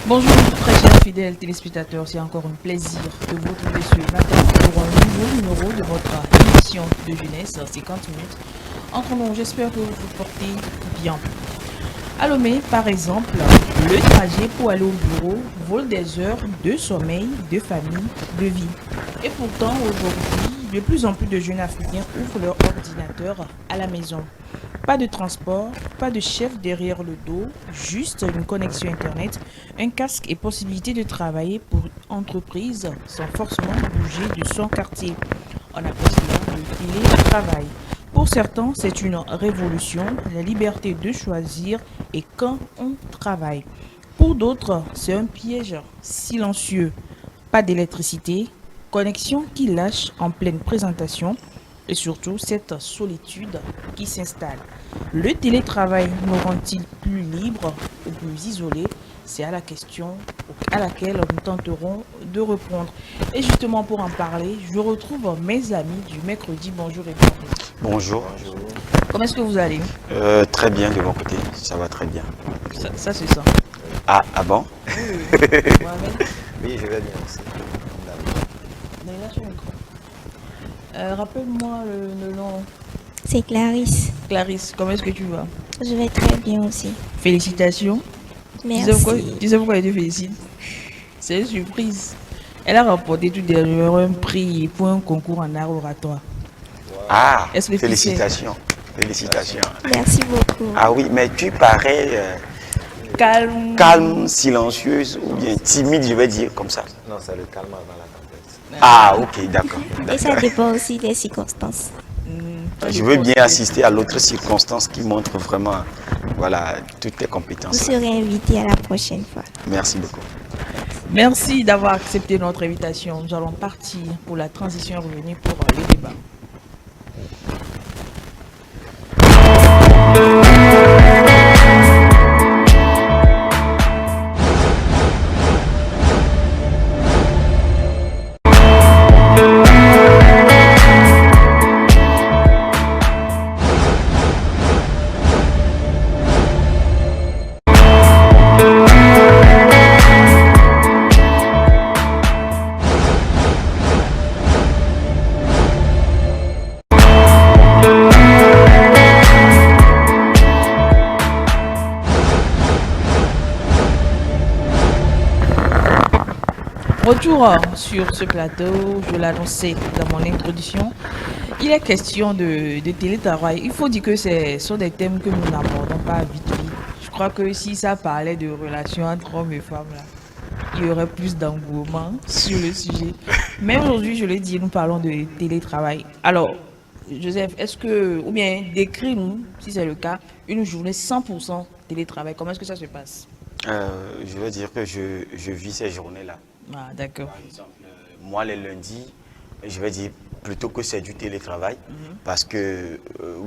Bonjour, très chers fidèles téléspectateurs, c'est encore un plaisir de vous retrouver ce matin pour un nouveau numéro de votre émission de jeunesse, 50 minutes. Entre nous, j'espère que vous vous portez bien. À Lomé, par exemple, le trajet pour aller au bureau vole des heures de sommeil, de famille, de vie. Et pourtant, aujourd'hui, de plus en plus de jeunes Africains ouvrent leur ordinateur à la maison. Pas de transport, pas de chef derrière le dos, juste une connexion Internet, un casque et possibilité de travailler pour une entreprise sans forcément bouger de son quartier. On appelle cela le télétravail. Pour certains, c'est une révolution, la liberté de choisir et quand on travaille. Pour d'autres, c'est un piège silencieux. Pas d'électricité, connexion qui lâche en pleine présentation et surtout cette solitude qui s'installe. Le télétravail nous rend-il plus libres ou plus isolés? C'est à la question à laquelle nous tenterons de répondre. Et justement pour en parler, je retrouve mes amis du mercredi. Bonjour et bienvenue. Bonjour. Comment est-ce que vous allez? Très bien de mon côté, ça va très bien. Ça c'est ça. Ah bon? Mohamed, Oui, je vais bien aussi. Naïla, sur le micro. Rappelle-moi le nom. C'est Clarisse. Clarisse, comment est-ce que tu vas? Je vais très bien aussi. Félicitations. Merci. Tu sais pourquoi elle te félicite? C'est une surprise. Elle a remporté tout dernièrement un prix pour un concours en art oratoire. Ah, Est-ce que tu félicitations. Félicitations. Merci beaucoup. Ah oui, mais tu parais Calme. calme, silencieuse ou bien timide, je vais dire comme ça. Non, c'est le calme avant la tempête. Ah, ok, d'accord. Et ça dépend aussi des circonstances. Je veux bien assister à l'autre circonstance qui montre vraiment, voilà, toutes tes Vous compétences. serez invité à la prochaine fois. Merci beaucoup. Merci d'avoir accepté notre invitation. Nous allons partir pour la transition revenue pour les débats. Retour sur ce plateau, je l'annonçais dans mon introduction. Il est question de télétravail. Il faut dire que ce sont des thèmes que nous n'abordons pas vite vite. Je crois que si ça parlait de relations entre hommes et femmes, là, il y aurait plus d'engouement sur le sujet. Mais aujourd'hui, je l'ai dit, nous parlons de télétravail. Alors, Joseph, est-ce que, ou bien décris-nous, si c'est le cas, une journée 100% télétravail. Comment est-ce que ça se passe? Je veux dire que je vis ces journées-là. Ah, d'accord. Par exemple, moi, les lundis, je vais dire plutôt que c'est du télétravail, parce que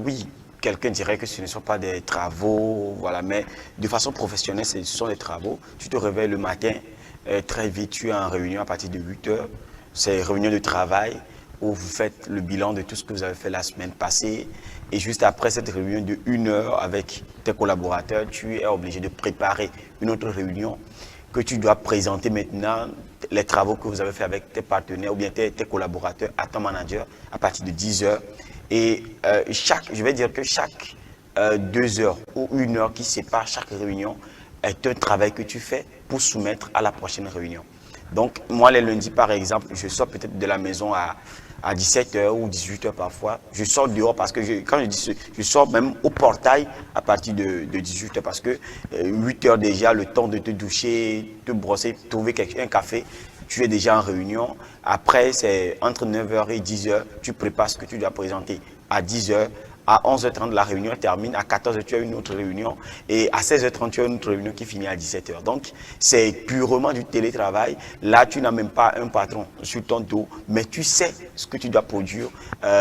oui, quelqu'un dirait que ce ne sont pas des travaux, voilà, mais de façon professionnelle, ce sont des travaux. Tu te réveilles le matin, très vite, tu es en réunion à partir de 8 heures. C'est réunion de travail où vous faites le bilan de tout ce que vous avez fait la semaine passée. Et juste après cette réunion de 1 heure avec tes collaborateurs, tu es obligé de préparer une autre réunion que tu dois présenter maintenant les travaux que vous avez fait avec tes partenaires ou bien tes collaborateurs à ton manager à partir de 10 heures. Et je vais dire que chaque 2 heures ou 1 heure qui sépare chaque réunion est un travail que tu fais pour soumettre à la prochaine réunion. Donc, moi, les lundis, par exemple, je sors peut-être de la maison à 17 heures ou 18 heures parfois. Je sors dehors parce que quand je dis je sors même au portail à partir de 18 heures parce que 8 heures déjà, le temps de te doucher, te brosser, trouver un café, tu es déjà en réunion. Après, c'est entre 9 heures et 10 heures, tu prépares ce que tu dois présenter à 10 heures. À 11h30, la réunion termine. À 14h, tu as une autre réunion. Et à 16h30, tu as une autre réunion qui finit à 17h. Donc, c'est purement du télétravail. Là, tu n'as même pas un patron sur ton dos, mais tu sais ce que tu dois produire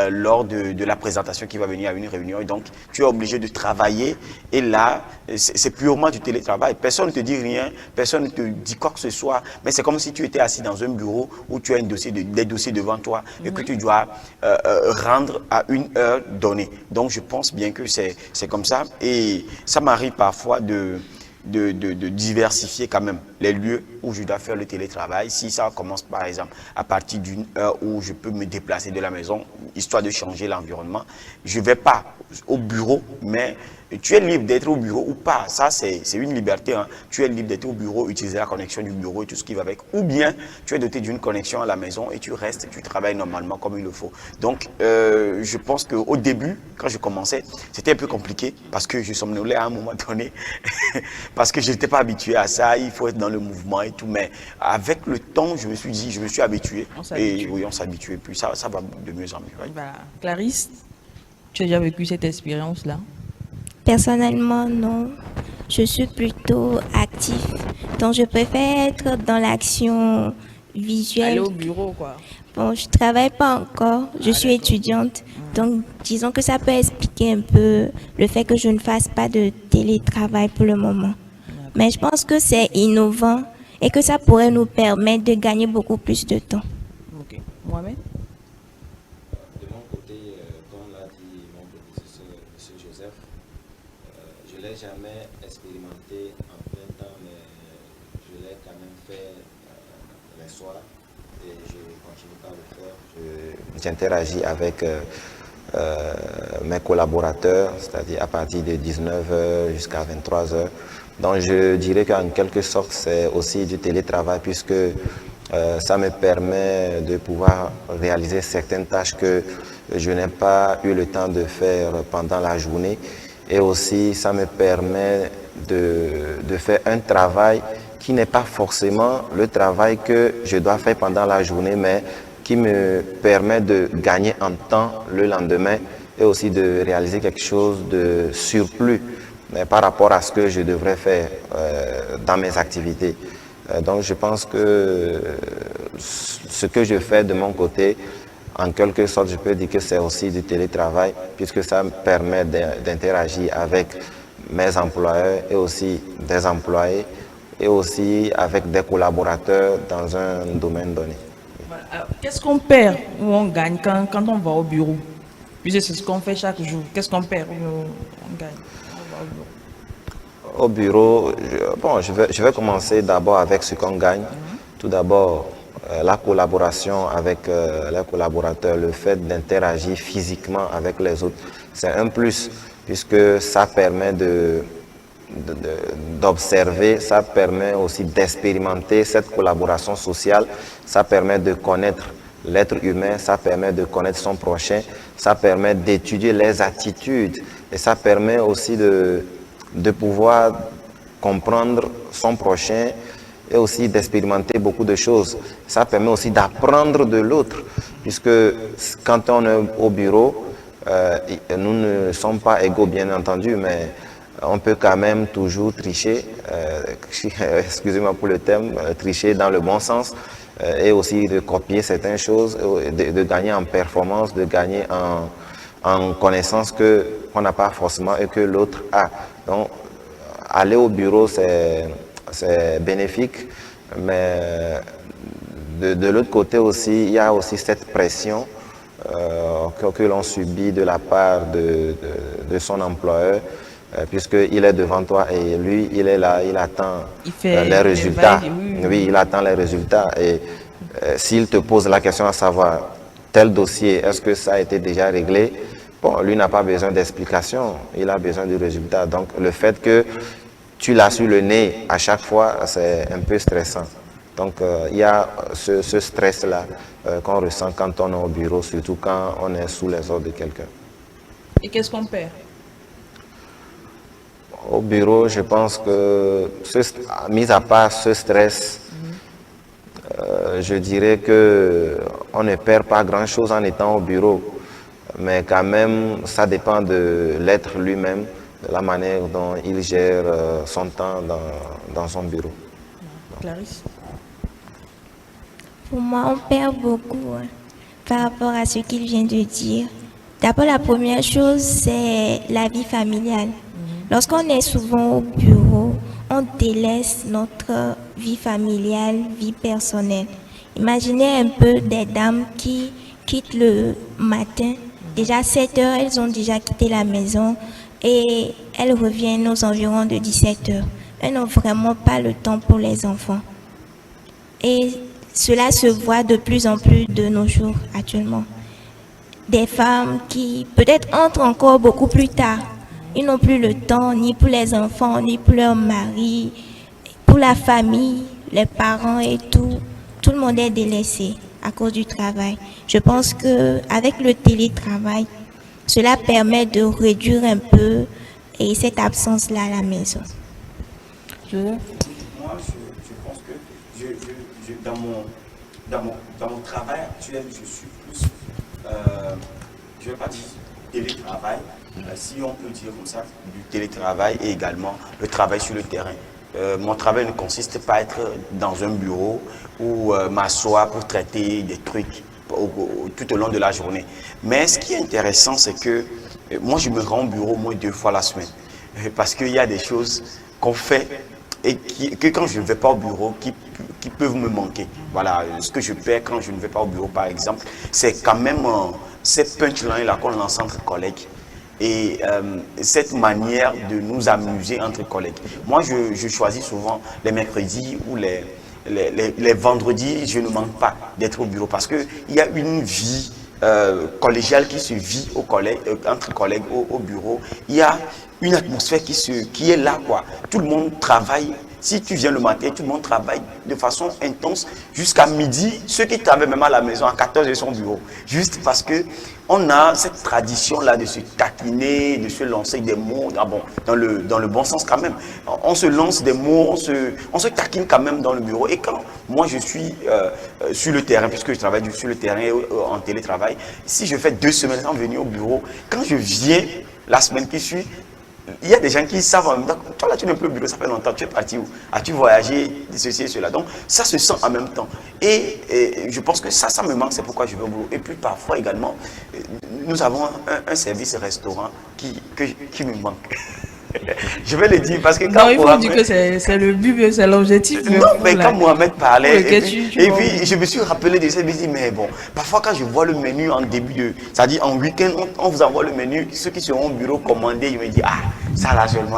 lors de la présentation qui va venir à une réunion. Et donc, tu es obligé de travailler. Et là, c'est purement du télétravail. Personne ne te dit rien, personne ne te dit quoi que ce soit. Mais c'est comme si tu étais assis dans un bureau où tu as des dossiers devant toi et que tu dois rendre à une heure donnée. Donc, je pense bien que c'est comme ça. Et ça m'arrive parfois de diversifier quand même les lieux où je dois faire le télétravail. Si ça commence par exemple à partir d'une heure où je peux me déplacer de la maison, histoire de changer l'environnement, je ne vais pas au bureau, mais tu es libre d'être au bureau ou pas. Ça, c'est une liberté. Hein. Tu es libre d'être au bureau, utiliser la connexion du bureau et tout ce qui va avec. Ou bien, tu es doté d'une connexion à la maison et tu restes, tu travailles normalement comme il le faut. Donc, je pense qu'au début, quand je commençais, c'était un peu compliqué parce que je somnolais à un moment donné. Parce que je n'étais pas habitué à ça. Il faut être dans le mouvement et tout. Mais avec le temps, je me suis habitué. Et oui, on s'habitue. Et puis, ça va de mieux en mieux. Oui. Voilà. Clarisse, tu as déjà vécu cette expérience-là? Personnellement, non. Je suis plutôt actif. Donc, je préfère être dans l'action visuelle. Aller au bureau, quoi. Bon, je travaille pas encore. Je suis étudiante. Donc, disons que ça peut expliquer un peu le fait que je ne fasse pas de télétravail pour le moment. Mais je pense que c'est innovant et que ça pourrait nous permettre de gagner beaucoup plus de temps. Ok. Mohamed? De mon côté, comme l'a dit mon prédécesseur, M. Joseph, je ne l'ai jamais expérimenté en plein temps, mais je l'ai quand même fait les soirs et je continue par le faire. J'interagis avec mes collaborateurs, c'est-à-dire à partir de 19h jusqu'à 23h. Donc je dirais qu'en quelque sorte, c'est aussi du télétravail puisque ça me permet de pouvoir réaliser certaines tâches que je n'ai pas eu le temps de faire pendant la journée. Et aussi, ça me permet de faire un travail qui n'est pas forcément le travail que je dois faire pendant la journée, mais qui me permet de gagner en temps le lendemain et aussi de réaliser quelque chose de surplus par rapport à ce que je devrais faire dans mes activités. Donc je pense que ce que je fais de mon côté, en quelque sorte, je peux dire que c'est aussi du télétravail, puisque ça me permet d'interagir avec mes employeurs et aussi des employés, et aussi avec des collaborateurs dans un domaine donné. Qu'est-ce qu'on perd ou on gagne quand on va au bureau? Puisque c'est ce qu'on fait chaque jour. Qu'est-ce qu'on perd ou on gagne quand on va au bureau? Au bureau, je vais commencer d'abord avec ce qu'on gagne. Tout d'abord, la collaboration avec les collaborateurs, le fait d'interagir physiquement avec les autres, c'est un plus, puisque ça permet d'observer, ça permet aussi d'expérimenter cette collaboration sociale, ça permet de connaître l'être humain, ça permet de connaître son prochain, ça permet d'étudier les attitudes et ça permet aussi de pouvoir comprendre son prochain et aussi d'expérimenter beaucoup de choses. Ça permet aussi d'apprendre de l'autre, puisque quand on est au bureau, nous ne sommes pas égaux bien entendu, mais on peut quand même toujours tricher, excusez-moi pour le terme, tricher dans le bon sens et aussi de copier certaines choses, de gagner en performance, de gagner en connaissances qu'on n'a pas forcément et que l'autre a. Donc, aller au bureau, c'est bénéfique, mais de l'autre côté aussi, il y a aussi cette pression que l'on subit de la part de son employeur, puisqu'il est devant toi et lui, il est là, il attend les résultats. Oui, il attend les résultats. Et s'il te pose la question à savoir, tel dossier, est-ce que ça a été déjà réglé? Bon, lui n'a pas besoin d'explication, il a besoin du résultat. Donc, le fait que tu l'as sur le nez à chaque fois, c'est un peu stressant. Donc, il y a ce stress-là qu'on ressent quand on est au bureau, surtout quand on est sous les ordres de quelqu'un. Et qu'est-ce qu'on perd? Au bureau, je pense que, mis à part ce stress, je dirais qu'on ne perd pas grand-chose en étant au bureau. Mais quand même, ça dépend de l'être lui-même, de la manière dont il gère son temps dans son bureau. Clarisse? Pour moi, on perd beaucoup par rapport à ce qu'il vient de dire. D'abord, la première chose, c'est la vie familiale. Lorsqu'on est souvent au bureau, on délaisse notre vie familiale, vie personnelle. Imaginez un peu des dames qui quittent le matin. Déjà à 7 heures, elles ont déjà quitté la maison et elles reviennent aux environs de 17 heures. elles n'ont vraiment pas le temps pour les enfants. Et cela se voit de plus en plus de nos jours actuellement. Des femmes qui peut-être entrent encore beaucoup plus tard. Ils n'ont plus le temps ni pour les enfants, ni pour leur mari, pour la famille, les parents et tout. Tout le monde est délaissé à cause du travail. Je pense qu'avec le télétravail, cela permet de réduire un peu et cette absence-là à la maison. Moi, je pense que dans mon travail actuel, je suis plus, je ne vais pas dire télétravail, si on peut dire comme ça, du télétravail et également le travail sur le terrain. Mon travail ne consiste pas à être dans un bureau ou m'asseoir pour traiter des trucs tout au long de la journée. Mais ce qui est intéressant, c'est que moi, je me rends au bureau au moins 2 fois la semaine. Parce qu'il y a des choses qu'on fait et que quand je ne vais pas au bureau, qui peuvent me manquer. Voilà, ce que je perds quand je ne vais pas au bureau, par exemple, c'est quand même ces punchlines-là qu'on lance entre collègues. Et cette manière de nous amuser entre collègues. Moi, je choisis souvent les mercredis ou les vendredis, je ne manque pas d'être au bureau parce qu'il y a une vie collégiale qui se vit entre collègues au bureau. Il y a une atmosphère qui est là, quoi. Tout le monde travaille. Si tu viens le matin, tout le monde travaille de façon intense jusqu'à midi. Ceux qui travaillent même à la maison, à 14 heures, sont au bureau. Juste parce que on a cette tradition-là de se taquiner, de se lancer des mots, dans le bon sens quand même. On se lance des mots, on se taquine quand même dans le bureau. Et quand moi je suis sur le terrain, puisque je travaille sur le terrain en télétravail, si je fais 2 semaines sans venir au bureau, quand je viens la semaine qui suit, il y a des gens qui savent en même temps, toi là tu n'es plus au bureau, ça fait longtemps, tu es parti où? As-tu voyagé, ceci et cela? Donc ça se sent en même temps. Et je pense que ça me manque, c'est pourquoi je vais au boulot. Et puis parfois également, nous avons un service restaurant qui me manque. Je vais le dire parce que quand non, il faut dire que c'est le but, c'est l'objectif. Non, mais quand Mohamed parlait, et puis je me suis rappelé de ça, je me dis, mais bon, parfois quand je vois le menu en début c'est-à-dire en week-end, on vous envoie le menu, ceux qui seront au bureau commandés, je me dis, ah, ça là seulement,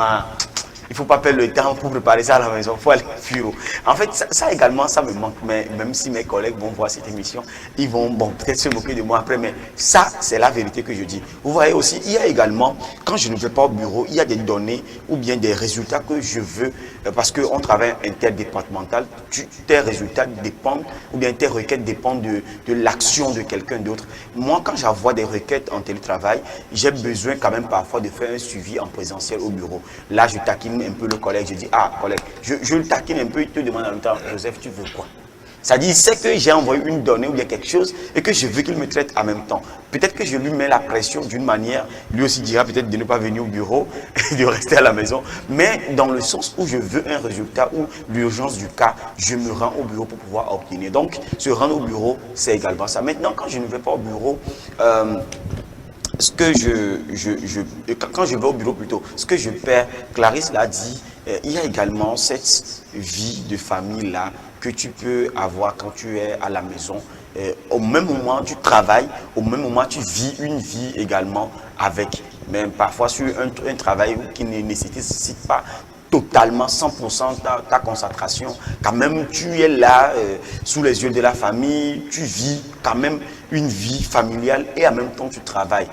il ne faut pas perdre le temps pour préparer ça à la maison, il faut aller au bureau. En fait, ça également, ça me manque, mais même si mes collègues vont voir cette émission, ils vont peut-être se moquer de moi après, mais ça, c'est la vérité que je dis. Vous voyez aussi, il y a également, quand je ne vais pas au bureau, il y a des données ou bien des résultats que je veux, parce qu'on travaille interdépartemental, tes résultats dépendent, ou bien tes requêtes dépendent de l'action de quelqu'un d'autre. Moi, quand j'envoie des requêtes en télétravail, j'ai besoin quand même parfois de faire un suivi en présentiel au bureau. Là, je taquine un peu le collègue, je dis, ah, collègue, je le taquine un peu, il te demande en même temps, Joseph, tu veux quoi? C'est-à-dire, c'est que j'ai envoyé une donnée ou bien quelque chose et que je veux qu'il me traite en même temps. Peut-être que je lui mets la pression d'une manière, lui aussi dira peut-être de ne pas venir au bureau et de rester à la maison, mais dans le sens où je veux un résultat ou l'urgence du cas, je me rends au bureau pour pouvoir obtenir. Donc, se rendre au bureau, c'est également ça. Maintenant, quand je ne vais pas au bureau, ce que quand je vais au bureau plutôt, ce que je perds, Clarisse l'a dit, il y a également cette vie de famille là que tu peux avoir quand tu es à la maison. Au même moment, tu travailles, au même moment, tu vis une vie également avec. Mais parfois sur un travail qui ne nécessite pas totalement 100% ta concentration. Quand même, tu es là sous les yeux de la famille, tu vis quand même une vie familiale et en même temps tu travailles.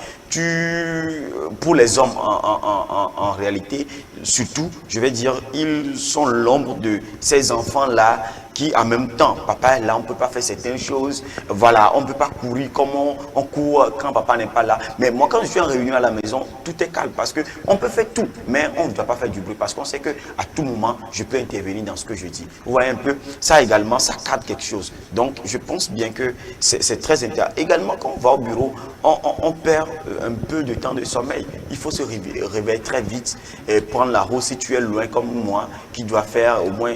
Pour les hommes en réalité, surtout, je vais dire, ils sont l'ombre de ces enfants-là qui en même temps, papa est là, on ne peut pas faire certaines choses, voilà, on ne peut pas courir comme on court quand papa n'est pas là. Mais moi, quand je suis en réunion à la maison, tout est calme parce qu'on peut faire tout, mais on ne doit pas faire du bruit parce qu'on sait qu'à tout moment, je peux intervenir dans ce que je dis. Vous voyez un peu, ça également, ça cadre quelque chose. Donc, je pense bien que c'est très intéressant. Également, quand on va au bureau, on perd un peu de temps de sommeil. Il faut se réveiller très vite et prendre la route si tu es loin comme moi, qui doit faire au moins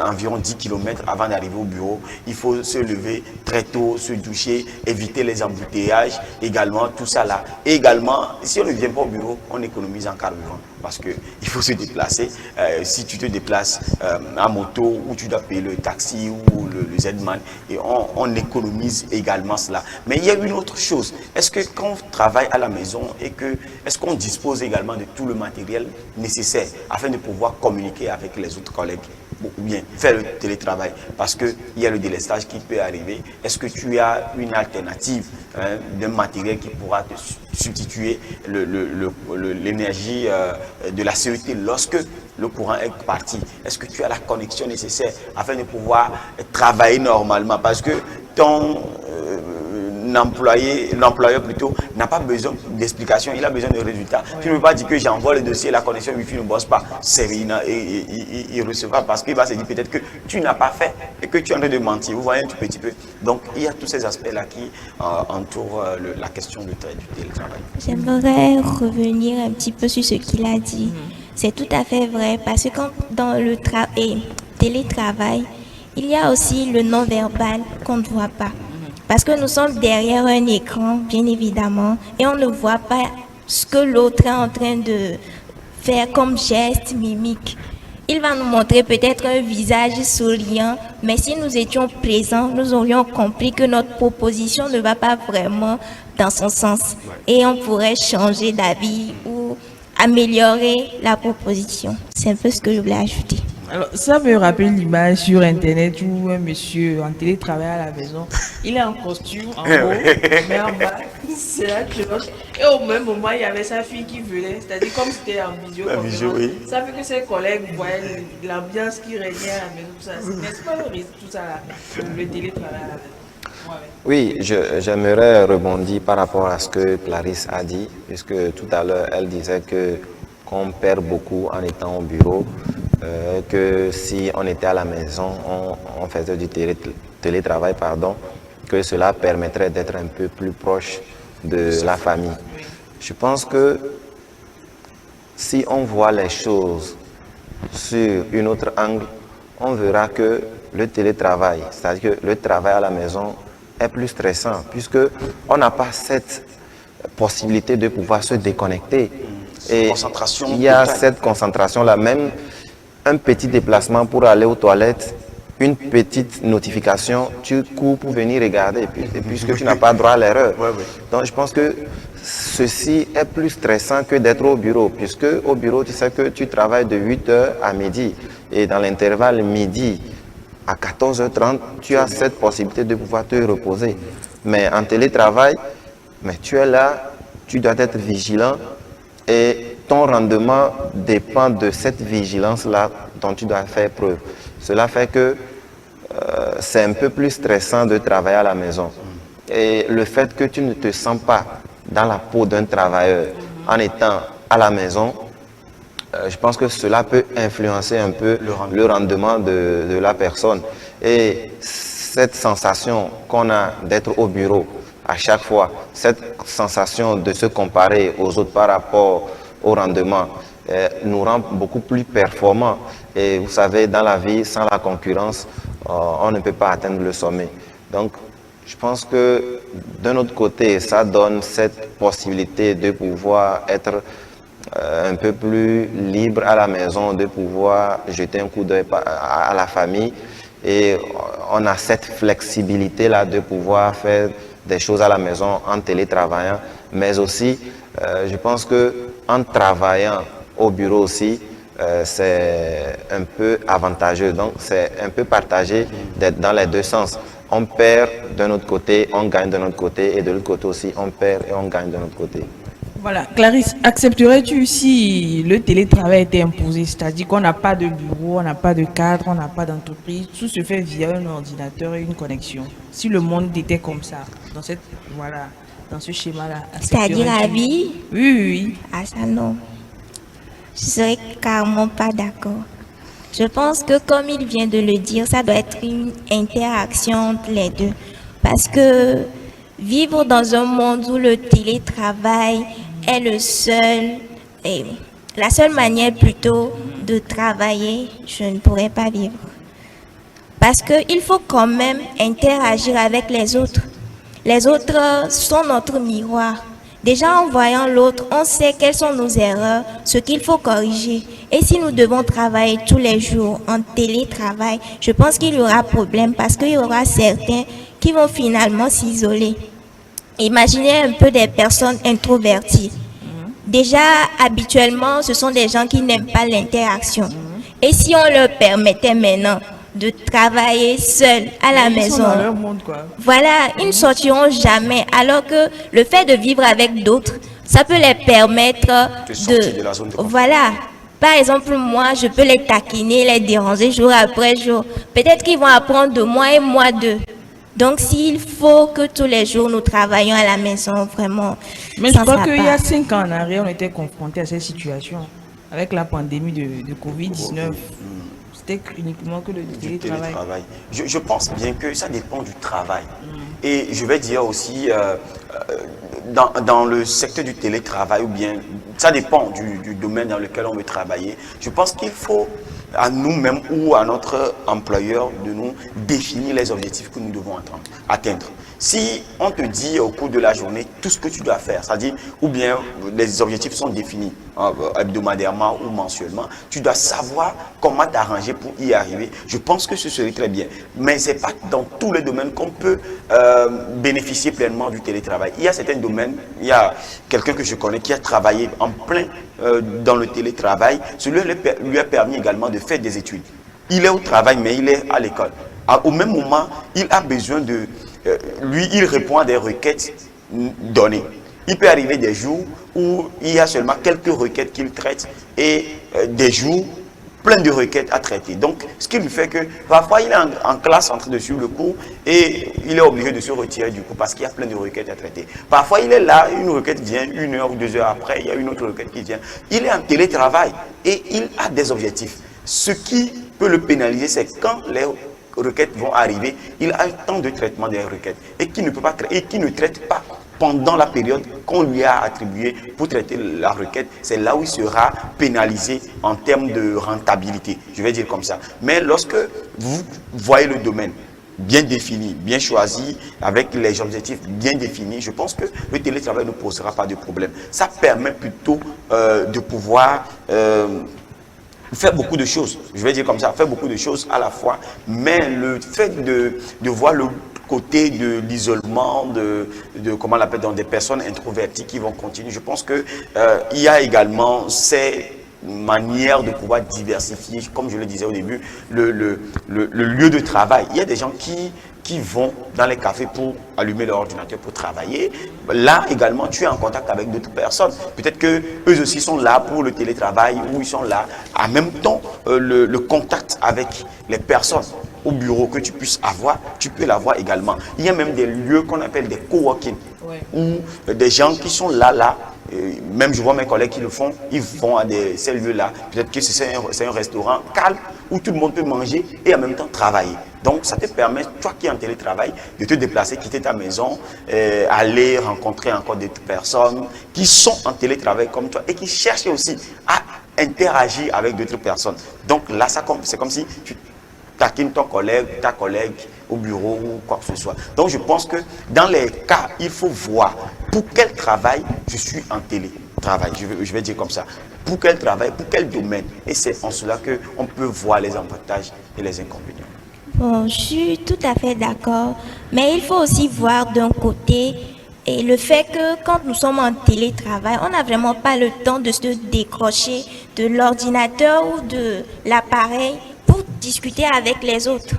environ 10 km avant d'arriver au bureau. Il faut se lever très tôt, se doucher, éviter les embouteillages, également tout ça là. Et également, si on ne vient pas au bureau, on économise en carburant. parce qu'il faut se déplacer. Si tu te déplaces en moto ou tu dois payer le taxi ou le Z-Man, et on économise également cela. Mais il y a une autre chose. Est-ce que quand on travaille à la maison est-ce qu'on dispose également de tout le matériel nécessaire afin de pouvoir communiquer avec les autres collègues ou bien faire le télétravail? Parce qu'il y a le délestage qui peut arriver. Est-ce que tu as une alternative d'un matériel qui pourra te substituer l'énergie de la CET lorsque le courant est parti? Est-ce que tu as la connexion nécessaire afin de pouvoir travailler normalement? Parce que ton l'employeur plutôt n'a pas besoin d'explication, il a besoin de résultats. Tu ne peux pas dire que j'envoie le dossier, la connexion Wi-Fi ne bosse pas. C'est rien, il recevra parce qu'il va se dire peut-être que tu n'as pas fait et que tu es en train de mentir. Vous voyez un tout petit peu. Donc il y a tous ces aspects-là qui entourent la question du télétravail. J'aimerais revenir un petit peu sur ce qu'il a dit. C'est tout à fait vrai parce que quand dans le télétravail, il y a aussi le non-verbal qu'on ne voit pas. Parce que nous sommes derrière un écran, bien évidemment, et on ne voit pas ce que l'autre est en train de faire comme geste, mimique. Il va nous montrer peut-être un visage souriant, mais si nous étions présents, nous aurions compris que notre proposition ne va pas vraiment dans son sens. Et on pourrait changer d'avis ou améliorer la proposition. C'est un peu ce que je voulais ajouter. Alors, ça me rappelle l'image sur Internet où un monsieur en télétravail à la maison, il est en costume, en haut, mais en bas, c'est la cloche. Et au même moment, il y avait sa fille qui venait, c'est-à-dire comme c'était en visio. Oui. Ça fait que ses collègues voyaient l'ambiance qui régnait à la maison, tout ça. N'est-ce pas le risque, tout ça, là, le télétravail à la maison? Oui, j'aimerais rebondir par rapport à ce que Clarisse a dit, puisque tout à l'heure, elle disait qu'on perd beaucoup en étant au bureau. Que si on était à la maison, on faisait du télétravail, que cela permettrait d'être un peu plus proche de la famille. Je pense que si on voit les choses sur un autre angle, on verra que le télétravail, c'est-à-dire que le travail à la maison est plus stressant, puisque on n'a pas cette possibilité de pouvoir se déconnecter. Et il y a cette concentration-là, même un petit déplacement pour aller aux toilettes, une petite notification, tu cours pour venir regarder, puisque tu n'as pas droit à l'erreur. Donc je pense que ceci est plus stressant que d'être au bureau, puisque au bureau, tu sais que tu travailles de 8h à midi, et dans l'intervalle midi à 14h30, tu as cette possibilité de pouvoir te reposer. Mais en télétravail, tu es là, tu dois être vigilant, et ton rendement dépend de cette vigilance-là dont tu dois faire preuve. Cela fait que c'est un peu plus stressant de travailler à la maison. Et le fait que tu ne te sens pas dans la peau d'un travailleur en étant à la maison, je pense que cela peut influencer un peu le rendement de la personne. Et cette sensation qu'on a d'être au bureau à chaque fois, cette sensation de se comparer aux autres par rapport au rendement, nous rend beaucoup plus performants. Et vous savez, dans la vie, sans la concurrence, on ne peut pas atteindre le sommet. Donc, je pense que d'un autre côté, ça donne cette possibilité de pouvoir être un peu plus libre à la maison, de pouvoir jeter un coup d'œil à la famille. Et on a cette flexibilité-là de pouvoir faire des choses à la maison en télétravaillant, mais aussi, je pense qu'en travaillant au bureau aussi, c'est un peu avantageux. Donc, c'est un peu partagé d'être dans les deux sens. On perd d'un autre côté, on gagne d'un autre côté, et de l'autre côté aussi, on perd et on gagne d'un autre côté. Voilà, Clarisse, accepterais-tu si le télétravail était imposé, c'est-à-dire qu'on n'a pas de bureau, on n'a pas de cadre, on n'a pas d'entreprise, tout se fait via un ordinateur et une connexion. Si le monde était comme ça, dans ce schéma-là. C'est-à-dire la vie? Oui. Ah ça non. Je serais carrément pas d'accord. Je pense que comme il vient de le dire, ça doit être une interaction entre les deux. Parce que vivre dans un monde où le télétravail est la seule manière plutôt de travailler, je ne pourrais pas vivre. Parce qu'il faut quand même interagir avec les autres. Les autres sont notre miroir. Déjà en voyant l'autre, on sait quelles sont nos erreurs, ce qu'il faut corriger. Et si nous devons travailler tous les jours en télétravail, je pense qu'il y aura problème parce qu'il y aura certains qui vont finalement s'isoler. Imaginez un peu des personnes introverties. Déjà, habituellement, ce sont des gens qui n'aiment pas l'interaction. Et si on leur permettait maintenant de travailler seuls à la Ils sont maison, dans leur monde, quoi. voilà, ils ne sortiront jamais. Alors que le fait de vivre avec d'autres, ça peut les permettre De sortir de la zone de confort. Voilà. Par exemple, moi, je peux les taquiner, les déranger jour après jour. Peut-être qu'ils vont apprendre de moi et moi d'eux. Donc, s'il faut que tous les jours nous travaillions à la maison, vraiment, Mais je ça crois sera qu'il y pas. a 5 ans en arrière, on était confronté à cette situation. Avec la pandémie de Covid-19. C'était uniquement que le Du télétravail. télétravail. Je pense bien que ça dépend du travail. Et je vais dire aussi, dans le secteur du télétravail, ou bien, ça dépend du domaine dans lequel on veut travailler. Je pense qu'il faut, à nous-mêmes ou à notre employeur, de nous définir les objectifs que nous devons atteindre. Si on te dit au cours de la journée tout ce que tu dois faire, c'est-à-dire, ou bien les objectifs sont définis hebdomadairement ou mensuellement, tu dois savoir comment t'arranger pour y arriver. Je pense que ce serait très bien. Mais ce n'est pas dans tous les domaines qu'on peut bénéficier pleinement du télétravail. Il y a certains domaines, il y a quelqu'un que je connais qui a travaillé en plein dans le télétravail. Celui lui a permis également de faire des études. Il est au travail, mais il est à l'école. Au même moment, il a besoin de... lui, il répond à des requêtes données. Il peut arriver des jours où il y a seulement quelques requêtes qu'il traite et des jours plein de requêtes à traiter. Donc, ce qui lui fait que parfois il est en classe en train de suivre le cours et il est obligé de se retirer du cours parce qu'il y a plein de requêtes à traiter. Parfois il est là, une requête vient, 1 heure ou 2 heures après, il y a une autre requête qui vient. Il est en télétravail et il a des objectifs. Ce qui peut le pénaliser, c'est quand les requêtes vont arriver, il a un temps de traitement des requêtes et qui ne peut pas et qui ne traite pas pendant la période qu'on lui a attribuée pour traiter la requête. C'est là où il sera pénalisé en termes de rentabilité, je vais dire comme ça. Mais lorsque vous voyez le domaine bien défini, bien choisi, avec les objectifs bien définis, je pense que le télétravail ne posera pas de problème. Ça permet plutôt de pouvoir faire beaucoup de choses, je vais dire comme ça, faire beaucoup de choses à la fois, mais le fait de voir le côté de l'isolement, comment on l'appelle, dans des personnes introverties qui vont continuer, je pense que il y a également ces manières de pouvoir diversifier, comme je le disais au début, le lieu de travail. Il y a des gens qui vont dans les cafés pour allumer leur ordinateur pour travailler. Là également, tu es en contact avec d'autres personnes. Peut-être que eux aussi sont là pour le télétravail ou ils sont là. En même temps, le contact avec les personnes au bureau que tu puisses avoir, tu peux l'avoir également. Il y a même des lieux qu'on appelle des coworking, où des gens qui sont là, même je vois mes collègues qui le font, ils vont à ces lieux-là. Peut-être que c'est un restaurant calme où tout le monde peut manger et en même temps travailler. Donc ça te permet, toi qui es en télétravail, de te déplacer, quitter ta maison, aller rencontrer encore d'autres personnes qui sont en télétravail comme toi et qui cherchent aussi à interagir avec d'autres personnes. Donc là, c'est comme si tu taquines ton collègue, ta collègue au bureau ou quoi que ce soit. Donc je pense que dans les cas, il faut voir pour quel travail je suis en télétravail. Je vais dire comme ça. Pour quel travail, pour quel domaine. Et c'est en cela qu'on peut voir les avantages et les inconvénients. Bon, je suis tout à fait d'accord, mais il faut aussi voir d'un côté et le fait que quand nous sommes en télétravail, on n'a vraiment pas le temps de se décrocher de l'ordinateur ou de l'appareil pour discuter avec les autres.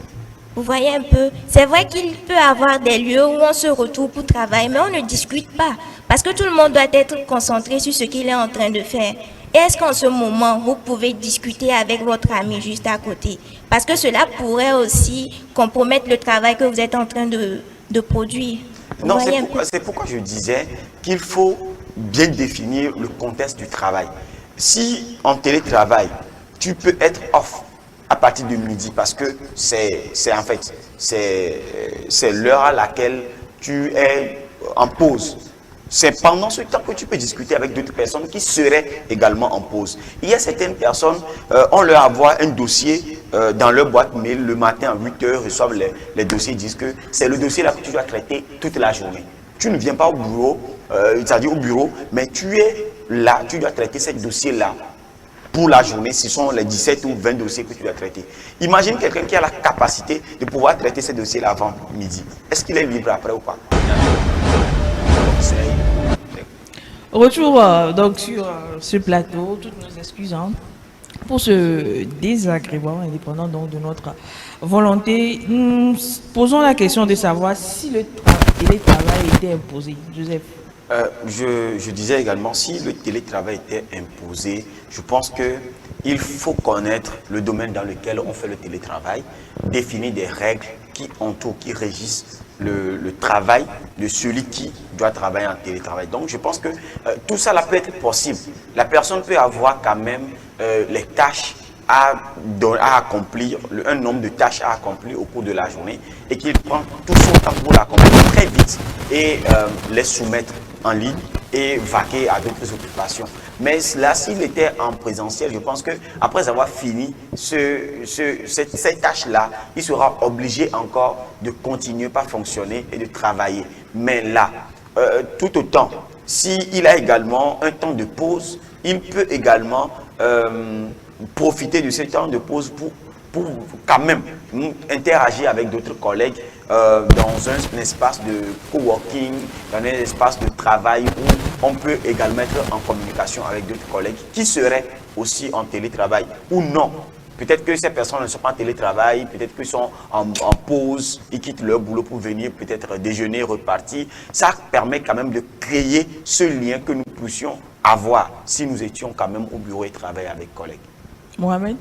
Vous voyez un peu, c'est vrai qu'il peut y avoir des lieux où on se retrouve pour travailler, mais on ne discute pas parce que tout le monde doit être concentré sur ce qu'il est en train de faire. Est-ce qu'en ce moment, vous pouvez discuter avec votre ami juste à côté? Parce que cela pourrait aussi compromettre le travail que vous êtes en train de produire. Non, c'est pourquoi je disais qu'il faut bien définir le contexte du travail. Si en télétravail, tu peux être off à partir de midi parce que c'est l'heure à laquelle tu es en pause. C'est pendant ce temps que tu peux discuter avec d'autres personnes qui seraient également en pause. Il y a certaines personnes, on leur envoie un dossier dans leur boîte mail le matin à 8 h, reçoivent les dossiers, disent que c'est le dossier là que tu dois traiter toute la journée. Tu ne viens pas au bureau, c'est-à-dire au bureau, mais tu es là, tu dois traiter ces dossiers-là pour la journée. Ce sont les 17 ou 20 dossiers que tu dois traiter. Imagine quelqu'un qui a la capacité de pouvoir traiter ces dossiers-là avant midi. Est-ce qu'il est libre après ou pas? Retour donc sur ce plateau, toutes nos excuses pour ce désagrément indépendant donc de notre volonté. Nous posons la question de savoir si le télétravail était imposé. Joseph. Je disais également, si le télétravail était imposé, je pense qu'il faut connaître le domaine dans lequel on fait le télétravail, définir des règles qui entourent, qui régissent le travail de celui qui doit travailler en télétravail. Donc je pense que tout ça là peut être possible. La personne peut avoir quand même les tâches à accomplir, un nombre de tâches à accomplir au cours de la journée et qu'il prend tout son temps pour l'accomplir très vite et les soumettre en ligne et vaquer à d'autres occupations. Mais là, s'il était en présentiel, je pense qu'après avoir fini cette tâche-là, il sera obligé encore de continuer par fonctionner et de travailler. Mais là, tout autant, s'il a également un temps de pause, il peut également profiter de ce temps de pause pour quand même interagir avec d'autres collègues dans un espace de coworking, dans un espace de travail où on peut également être en communication avec d'autres collègues qui seraient aussi en télétravail ou non. Peut-être que ces personnes ne sont pas en télétravail, peut-être qu'ils sont en pause, ils quittent leur boulot pour venir peut-être déjeuner, repartir. Ça permet quand même de créer ce lien que nous puissions avoir si nous étions quand même au bureau et travailler avec collègues. Mohamed?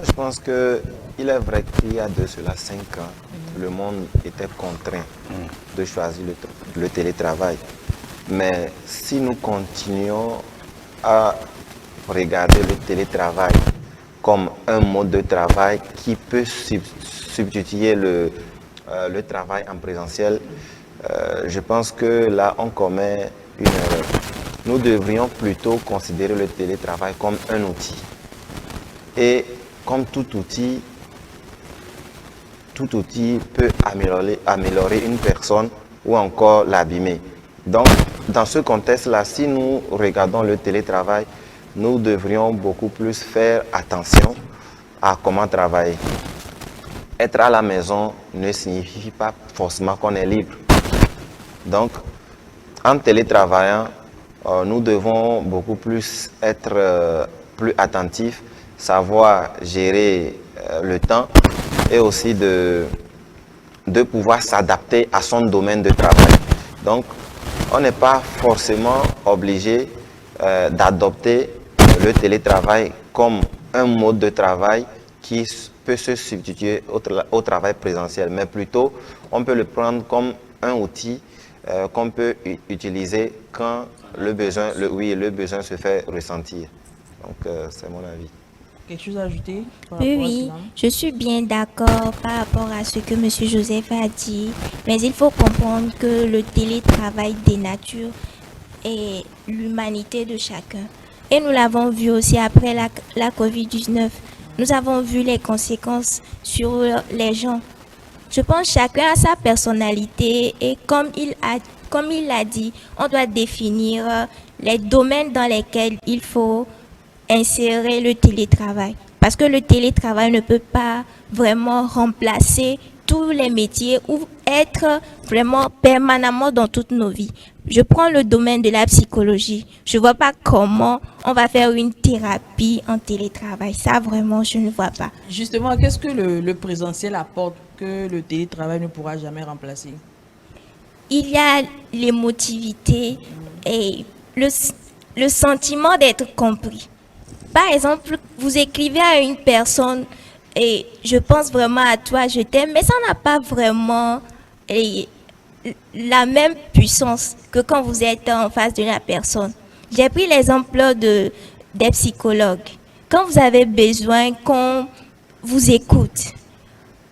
Je pense qu'il est vrai qu'il y a de cela 5 ans, le monde était contraint de choisir le télétravail. Mais si nous continuons à regarder le télétravail comme un mode de travail qui peut substituer le travail en présentiel, je pense que là, on commet une erreur. Nous devrions plutôt considérer le télétravail comme un outil. Et comme tout outil peut améliorer une personne ou encore l'abîmer. Donc, dans ce contexte-là, si nous regardons le télétravail, nous devrions beaucoup plus faire attention à comment travailler. Être à la maison ne signifie pas forcément qu'on est libre. Donc, en télétravaillant, nous devons beaucoup plus être plus attentifs, savoir gérer le temps et aussi de pouvoir s'adapter à son domaine de travail. Donc, on n'est pas forcément obligé d'adopter le télétravail comme un mode de travail qui peut se substituer au travail présentiel, mais plutôt on peut le prendre comme un outil qu'on peut utiliser quand le besoin se fait ressentir. Donc, c'est mon avis. Quelque chose à ajouter Oui, je suis bien d'accord par rapport à ce que M. Joseph a dit, mais il faut comprendre que le télétravail dénature et l'humanité de chacun. Et nous l'avons vu aussi après la COVID-19. Nous avons vu les conséquences sur les gens. Je pense que chacun a sa personnalité et comme il l'a dit, on doit définir les domaines dans lesquels il faut insérer le télétravail. Parce que le télétravail ne peut pas vraiment remplacer tous les métiers ou être vraiment permanemment dans toutes nos vies. Je prends le domaine de la psychologie. Je ne vois pas comment on va faire une thérapie en télétravail. Ça, vraiment, je ne vois pas. Justement, qu'est-ce que le présentiel apporte que le télétravail ne pourra jamais remplacer? Il y a l'émotivité et le sentiment d'être compris. Par exemple, vous écrivez à une personne et je pense vraiment à toi, je t'aime, mais ça n'a pas vraiment la même puissance que quand vous êtes en face de la personne. J'ai pris l'exemple des psychologues. Quand vous avez besoin qu'on vous écoute,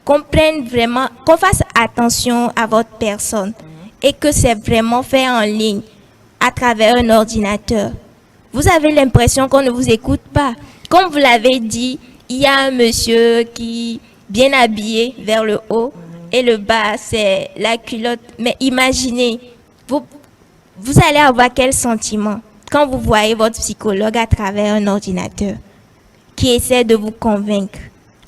qu'on prenne vraiment, qu'on fasse attention à votre personne et que c'est vraiment fait en ligne à travers un ordinateur, vous avez l'impression qu'on ne vous écoute pas. Comme vous l'avez dit, il y a un monsieur qui, bien habillé vers le haut, et le bas, c'est la culotte. Mais imaginez, vous allez avoir quel sentiment quand vous voyez votre psychologue à travers un ordinateur qui essaie de vous convaincre.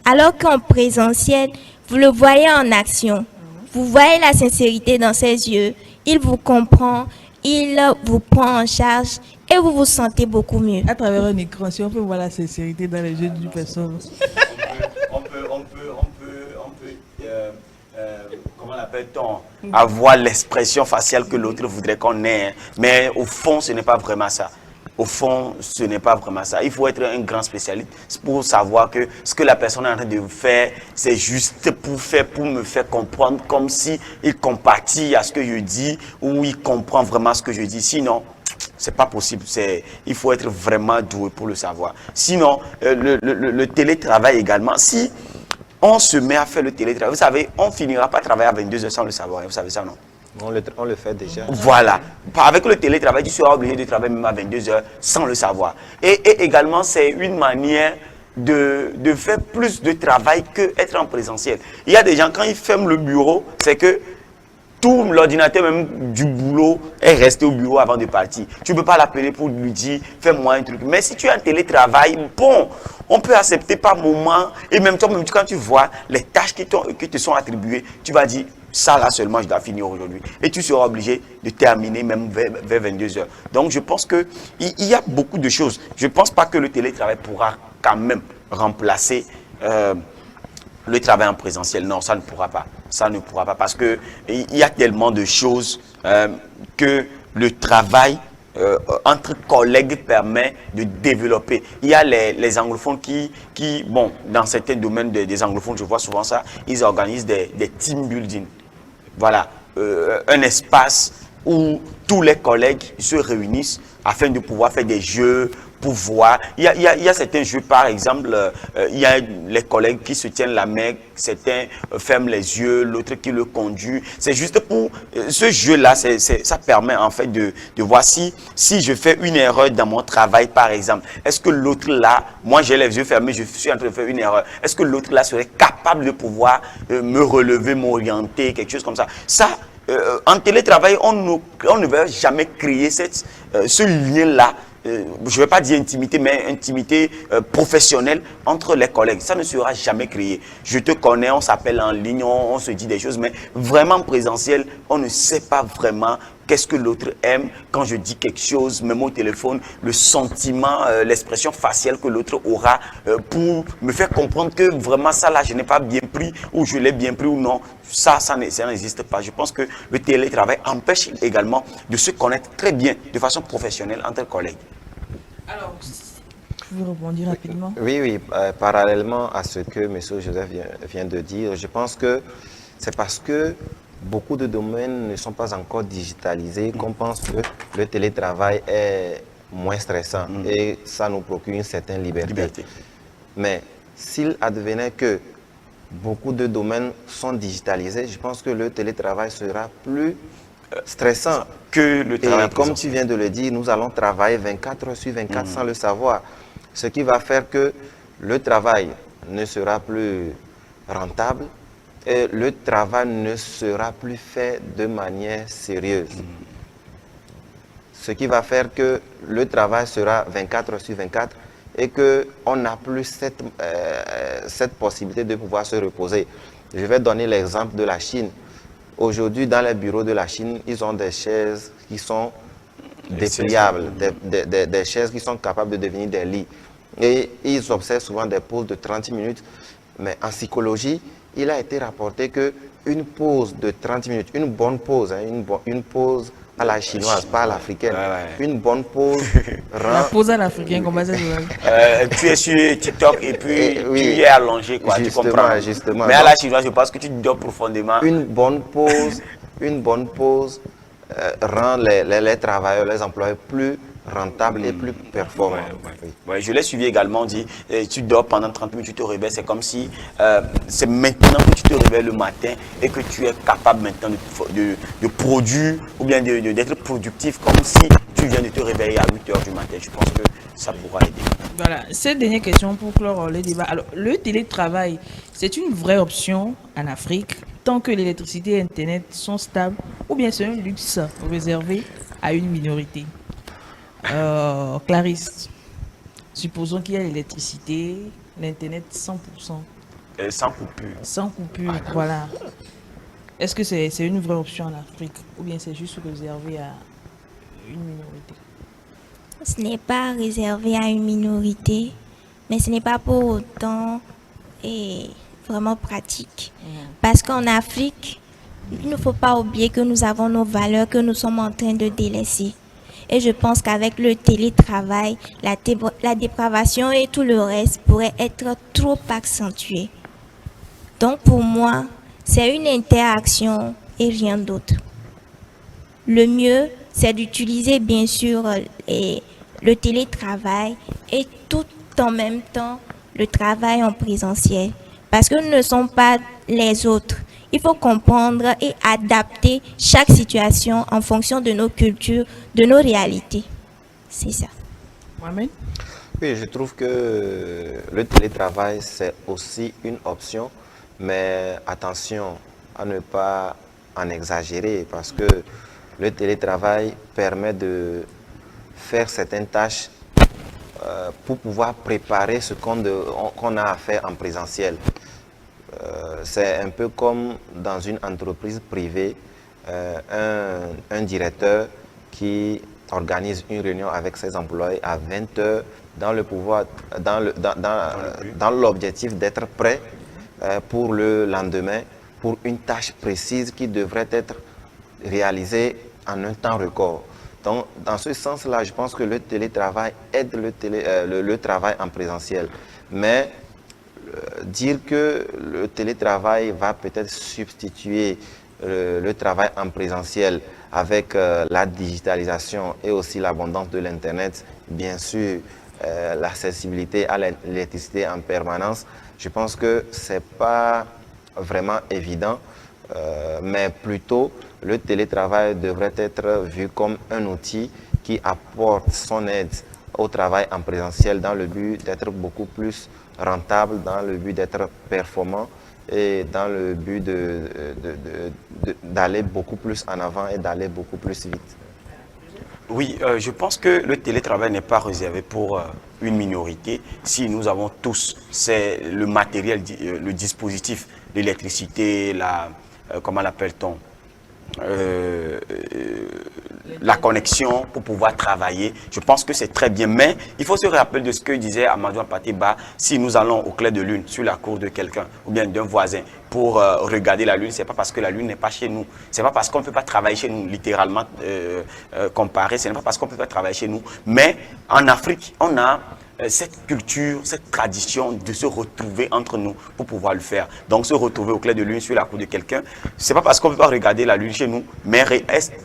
Alors qu'en présentiel, vous le voyez en action. Vous voyez la sincérité dans ses yeux. Il vous comprend, il vous prend en charge et vous vous sentez beaucoup mieux. À travers un écran, si on peut voir la sincérité dans les yeux d'une personne. Comment l'appelle-t-on, avoir l'expression faciale que l'autre voudrait qu'on ait. Hein. Mais au fond, ce n'est pas vraiment ça. Au fond, ce n'est pas vraiment ça. Il faut être un grand spécialiste pour savoir que ce que la personne est en train de faire, c'est juste pour me faire comprendre comme si il compatit à ce que je dis ou il comprend vraiment ce que je dis. Sinon, c'est pas possible. Il faut être vraiment doué pour le savoir. Sinon, le télétravail également, si on se met à faire le télétravail, vous savez, on finira pas travailler à 22 heures sans le savoir. Vous savez ça, non? On le fait déjà. Voilà. Avec le télétravail, tu seras obligé de travailler même à 22 heures sans le savoir. Et également, c'est une manière de faire plus de travail qu'être en présentiel. Il y a des gens, quand ils ferment le bureau, c'est que tout l'ordinateur même du boulot est resté au bureau avant de partir. Tu ne peux pas l'appeler pour lui dire, fais-moi un truc. Mais si tu es en télétravail, bon, on peut accepter par moment. Et même toi-même, quand tu vois les tâches qui te sont attribuées, tu vas dire, ça là seulement, je dois finir aujourd'hui. Et tu seras obligé de terminer même vers 22 heures. Donc, je pense qu'il y a beaucoup de choses. Je ne pense pas que le télétravail pourra quand même remplacer le travail en présentiel. Non, ça ne pourra pas. Ça ne pourra pas parce qu'il y a tellement de choses que le travail entre collègues permet de développer. Il y a les anglophones qui bon, dans certains domaines des anglophones, je vois souvent ça, ils organisent des team building. Voilà, un espace où tous les collègues se réunissent afin de pouvoir faire des jeux, pour voir. Il y a certains jeux, par exemple, il y a les collègues qui se tiennent la main, certains ferment les yeux, l'autre qui le conduit. C'est juste pour ce jeu-là, ça permet en fait de voir si je fais une erreur dans mon travail, par exemple. Est-ce que l'autre là, moi j'ai les yeux fermés, je suis en train de faire une erreur. Est-ce que l'autre là serait capable de pouvoir me relever, m'orienter, quelque chose comme ça. Ça, en télétravail, on ne va jamais créer ce lien-là. Je ne vais pas dire intimité, mais intimité professionnelle entre les collègues. Ça ne sera jamais créé. Je te connais, on s'appelle en ligne, on se dit des choses, mais vraiment en présentiel, on ne sait pas vraiment qu'est-ce que l'autre aime. Quand je dis quelque chose, même au téléphone, le sentiment, l'expression faciale que l'autre aura pour me faire comprendre que vraiment ça là, je n'ai pas bien pris ou je l'ai bien pris ou non. Ça n'existe pas. Je pense que le télétravail empêche également de se connaître très bien de façon professionnelle entre collègues. Alors, je veux rebondir rapidement. Oui, parallèlement à ce que M. Joseph vient de dire, je pense que c'est parce que beaucoup de domaines ne sont pas encore digitalisés qu'on pense que le télétravail est moins stressant et ça nous procure une certaine liberté. Mais s'il advenait que beaucoup de domaines sont digitalisés, je pense que le télétravail sera plus stressant que le travail. Et comme tu viens de le dire, nous allons travailler 24 heures sur 24 sans le savoir. Ce qui va faire que le travail ne sera plus rentable et le travail ne sera plus fait de manière sérieuse. Ce qui va faire que le travail sera 24 heures sur 24 et qu'on n'a plus cette possibilité de pouvoir se reposer. Je vais donner l'exemple de la Chine. Aujourd'hui, dans les bureaux de la Chine, ils ont des chaises qui sont dépliables, des chaises qui sont capables de devenir des lits. Et ils observent souvent des pauses de 30 minutes. Mais en psychologie, il a été rapporté qu'une pause de 30 minutes, une bonne pause, une pause à la chinoise, pas à l'africaine, une bonne pause rend... La pause à l'africaine, comment ça se tu es sur TikTok et puis tu y es allongé, quoi, tu comprends. Justement. Mais à la chinoise, je pense que tu dors profondément. Une bonne pause rend les travailleurs, les employés plus rentables et plus performants. Ouais, je l'ai suivi également, on dit, tu dors pendant 30 minutes, tu te réveilles, c'est comme si c'est maintenant que tu te réveilles le matin et que tu es capable maintenant de produire ou bien d'être productif comme si tu viens de te réveiller à 8 heures du matin. Je pense que ça pourra aider. Voilà, cette dernière question pour clore le débat. Alors, le télétravail, c'est une vraie option en Afrique tant que l'électricité et Internet sont stables, ou bien c'est un luxe réservé à une minorité? Clarisse, supposons qu'il y a l'électricité, l'Internet 100%, Sans coupure. sans coupure, voilà. Est-ce que c'est une vraie option en Afrique, ou bien c'est juste réservé à une minorité? Ce n'est pas réservé à une minorité, mais ce n'est pas pour autant vraiment pratique. Parce qu'en Afrique, il ne faut pas oublier que nous avons nos valeurs que nous sommes en train de délaisser. Et je pense qu'avec le télétravail, la dépravation et tout le reste pourraient être trop accentués. Donc pour moi, c'est une interaction et rien d'autre. Le mieux, c'est d'utiliser bien sûr le télétravail et tout en même temps le travail en présentiel. Parce que nous ne sommes pas les autres. Il faut comprendre et adapter chaque situation en fonction de nos cultures, de nos réalités. C'est ça. Mohamed? Oui, je trouve que le télétravail, c'est aussi une option, mais attention à ne pas en exagérer parce que le télétravail permet de faire certaines tâches pour pouvoir préparer ce qu'on a à faire en présentiel. C'est un peu comme dans une entreprise privée, un directeur qui organise une réunion avec ses employés à 20 heures dans l'objectif d'être prêt pour le lendemain pour une tâche précise qui devrait être réalisée en un temps record. Donc, dans ce sens-là, je pense que le télétravail aide le travail en présentiel. Mais dire que le télétravail va peut-être substituer le travail en présentiel avec la digitalisation et aussi l'abondance de l'Internet, bien sûr, l'accessibilité à l'électricité en permanence, je pense que ce n'est pas vraiment évident, mais plutôt le télétravail devrait être vu comme un outil qui apporte son aide au travail en présentiel dans le but d'être beaucoup plus rentable, dans le but d'être performant et dans le but d'aller beaucoup plus en avant et d'aller beaucoup plus vite. Oui, je pense que le télétravail n'est pas réservé pour une minorité. Si nous avons tous, c'est le matériel, le dispositif, l'électricité, comment l'appelle-t-on, la connexion pour pouvoir travailler. Je pense que c'est très bien, mais il faut se rappeler de ce que disait Amadou Apateba. Si nous allons au clair de lune sur la cour de quelqu'un ou bien d'un voisin pour regarder la lune, c'est pas parce que la lune n'est pas chez nous, c'est pas parce qu'on ne peut pas travailler chez nous, littéralement comparé, ce n'est pas parce qu'on ne peut pas travailler chez nous, mais en Afrique, on a cette culture, cette tradition de se retrouver entre nous pour pouvoir le faire. Donc se retrouver au clair de lune sur la cour de quelqu'un, c'est pas parce qu'on ne peut pas regarder la lune chez nous, mais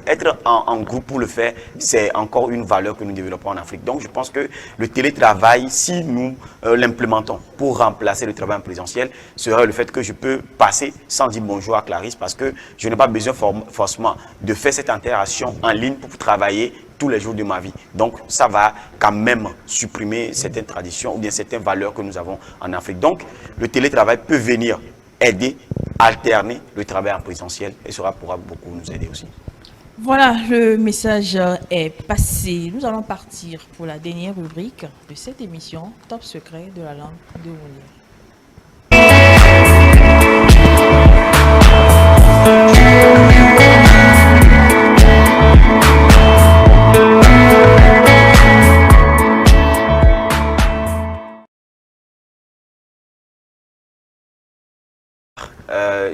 être en groupe pour le faire, c'est encore une valeur que nous développons en Afrique. Donc je pense que le télétravail, si nous l'implémentons pour remplacer le travail en présentiel, serait le fait que je peux passer sans dire bonjour à Clarisse parce que je n'ai pas besoin forcément de faire cette interaction en ligne pour travailler tous les jours de ma vie. Donc, ça va quand même supprimer certaines traditions ou bien certaines valeurs que nous avons en Afrique. Donc, le télétravail peut venir aider, alterner le travail en présentiel et cela pourra beaucoup nous aider aussi. Voilà, le message est passé. Nous allons partir pour la dernière rubrique de cette émission, Top secret de la langue de Wolof.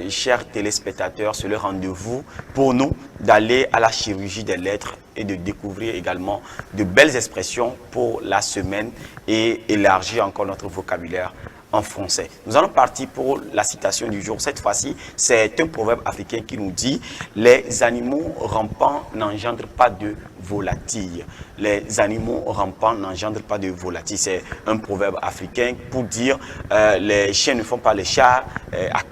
Chers téléspectateurs, c'est le rendez-vous pour nous d'aller à la chirurgie des lettres et de découvrir également de belles expressions pour la semaine et élargir encore notre vocabulaire en français. Nous allons partir pour la citation du jour. Cette fois-ci, c'est un proverbe africain qui nous dit « Les animaux rampants n'engendrent pas de volatilles ». Les animaux rampants n'engendrent pas de volatilles. C'est un proverbe africain pour dire les chiens ne font pas les chats,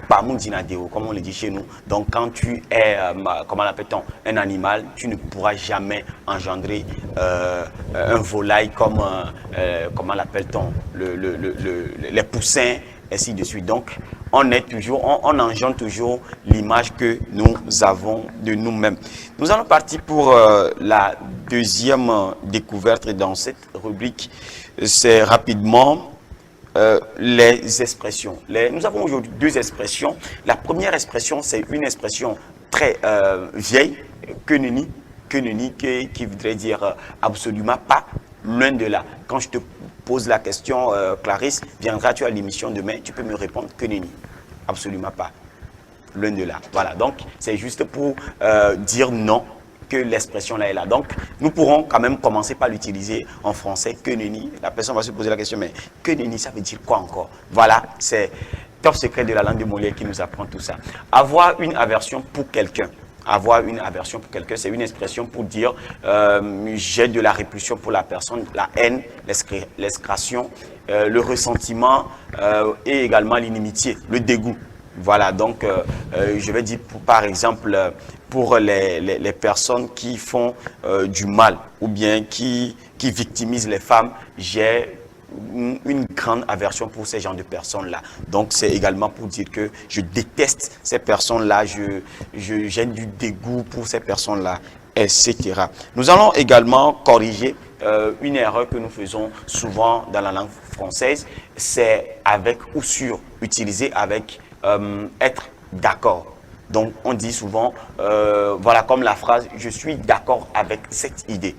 comme on le dit chez nous. Donc quand tu es, comment l'appelle-t-on, un animal, tu ne pourras jamais engendrer un volaille comme, comment l'appelle-t-on, les poussins, ainsi de suite. Donc, on est toujours, on engendre toujours l'image que nous avons de nous-mêmes. Nous allons partir pour la deuxième découverte dans cette rubrique. C'est rapidement les expressions. Nous avons aujourd'hui deux expressions. La première expression, c'est une expression très vieille, que nenni, qui voudrait dire absolument pas, loin de là. Quand je te pose la question, Clarisse, viendras-tu à l'émission demain? Tu peux me répondre que nenni, absolument pas, loin de là. Voilà, donc c'est juste pour dire non, que l'expression là est là. Donc, nous pourrons quand même commencer par l'utiliser en français, que nenni. La personne va se poser la question, mais que nenni, ça veut dire quoi encore? Voilà, c'est top secret de la langue de Molière qui nous apprend tout ça. Avoir une aversion pour quelqu'un. Avoir une aversion pour quelqu'un, c'est une expression pour dire j'ai de la répulsion pour la personne, la haine, l'excration, le ressentiment et également l'inimitié, le dégoût. Voilà, donc je vais dire par exemple pour les personnes qui font du mal ou bien qui victimisent les femmes, j'ai une grande aversion pour ces genres de personnes-là. Donc, c'est également pour dire que je déteste ces personnes-là, j'ai du dégoût pour ces personnes-là, etc. Nous allons également corriger une erreur que nous faisons souvent dans la langue française, c'est avec ou sur, utiliser avec être d'accord. Donc, on dit souvent, voilà comme la phrase « je suis d'accord avec cette idée ».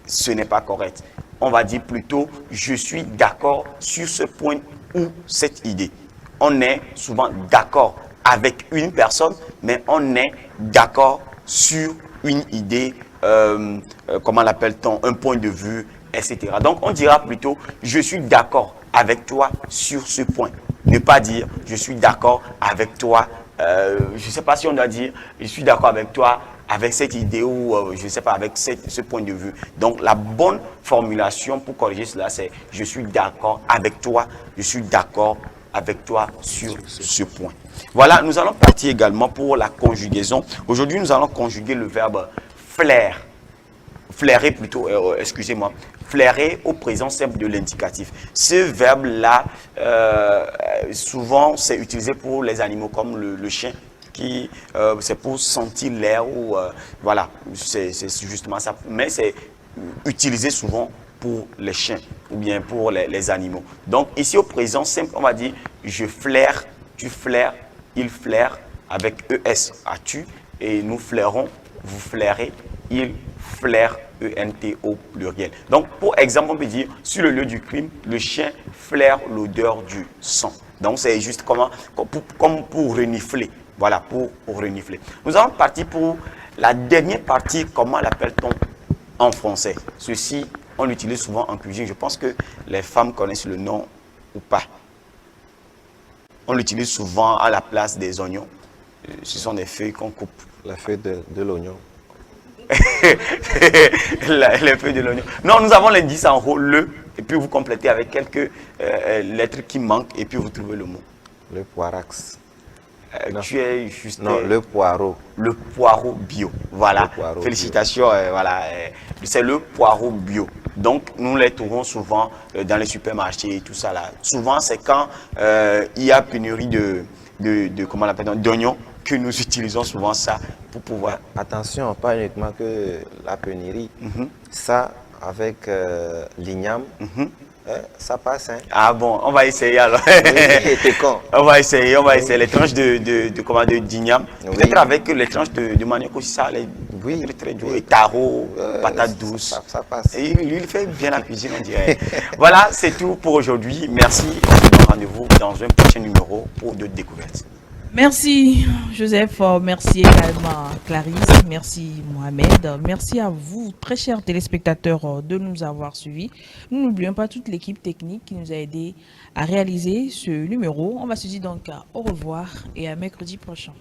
Ce n'est pas correct. On va dire plutôt « je suis d'accord sur ce point ou cette idée ». On est souvent d'accord avec une personne, mais on est d'accord sur une idée, comment l'appelle-t-on, un point de vue, etc. Donc, on dira plutôt « je suis d'accord avec toi sur ce point ». Ne pas dire « je suis d'accord avec toi ». Je ne sais pas si on doit dire « je suis d'accord avec toi ». Avec cette idée ou, je ne sais pas, avec ce point de vue. Donc, la bonne formulation pour corriger cela, c'est « je suis d'accord avec toi, je suis d'accord avec toi sur ce point ». Voilà, nous allons partir également pour la conjugaison. Aujourd'hui, nous allons conjuguer le verbe « flaire ». Flairer plutôt, excusez-moi, flairer au présent simple de l'indicatif. Ce verbe-là, souvent, c'est utilisé pour les animaux comme le chien. C'est pour sentir l'air ou voilà, c'est justement ça. Mais c'est utilisé souvent pour les chiens ou bien pour les animaux. Donc ici au présent simple, on va dire je flaire, tu flaires, il flaire avec ES à tu et nous flairons, vous flairez, il flaire ENT au pluriel. Donc pour exemple, on peut dire sur le lieu du crime, le chien flaire l'odeur du sang. Donc c'est juste comme pour renifler. Voilà, pour renifler. Nous allons partir pour la dernière partie, comment l'appelle-t-on en français? Ceci, on l'utilise souvent en cuisine. Je pense que les femmes connaissent le nom ou pas. On l'utilise souvent à la place des oignons. Ce sont des feuilles qu'on coupe. La feuille de l'oignon. Les feuilles de l'oignon. Non, nous avons l'indice en haut, le, et puis vous complétez avec quelques lettres qui manquent, et puis vous trouvez le mot. Le poirax. Tu es juste... Non, le poireau. Le poireau bio. Voilà. Poireau félicitations. Voilà. C'est le poireau bio. Donc, nous les trouvons souvent dans les supermarchés et tout ça là. Souvent, c'est quand il y a pénurie comment on l'appelle, d'oignons que nous utilisons souvent ça pour pouvoir... Attention, pas uniquement que la pénurie. Ça, avec l'igname, ça passe. Hein. Ah bon, on va essayer alors. Oui, t'es con. On va essayer les tranches de d'igname. Oui. Peut-être avec les tranches de manioc aussi, ça allait très doux. Et taro, patates douces. Ça passe. Et il fait bien la cuisine, on dirait. Voilà, c'est tout pour aujourd'hui. Merci. On se donne rendez-vous dans un prochain numéro pour d'autres découvertes. Merci Joseph, merci également Clarisse, merci Mohamed, merci à vous très chers téléspectateurs de nous avoir suivis. Nous n'oublions pas toute l'équipe technique qui nous a aidé à réaliser ce numéro. On va se dire donc au revoir et à mercredi prochain.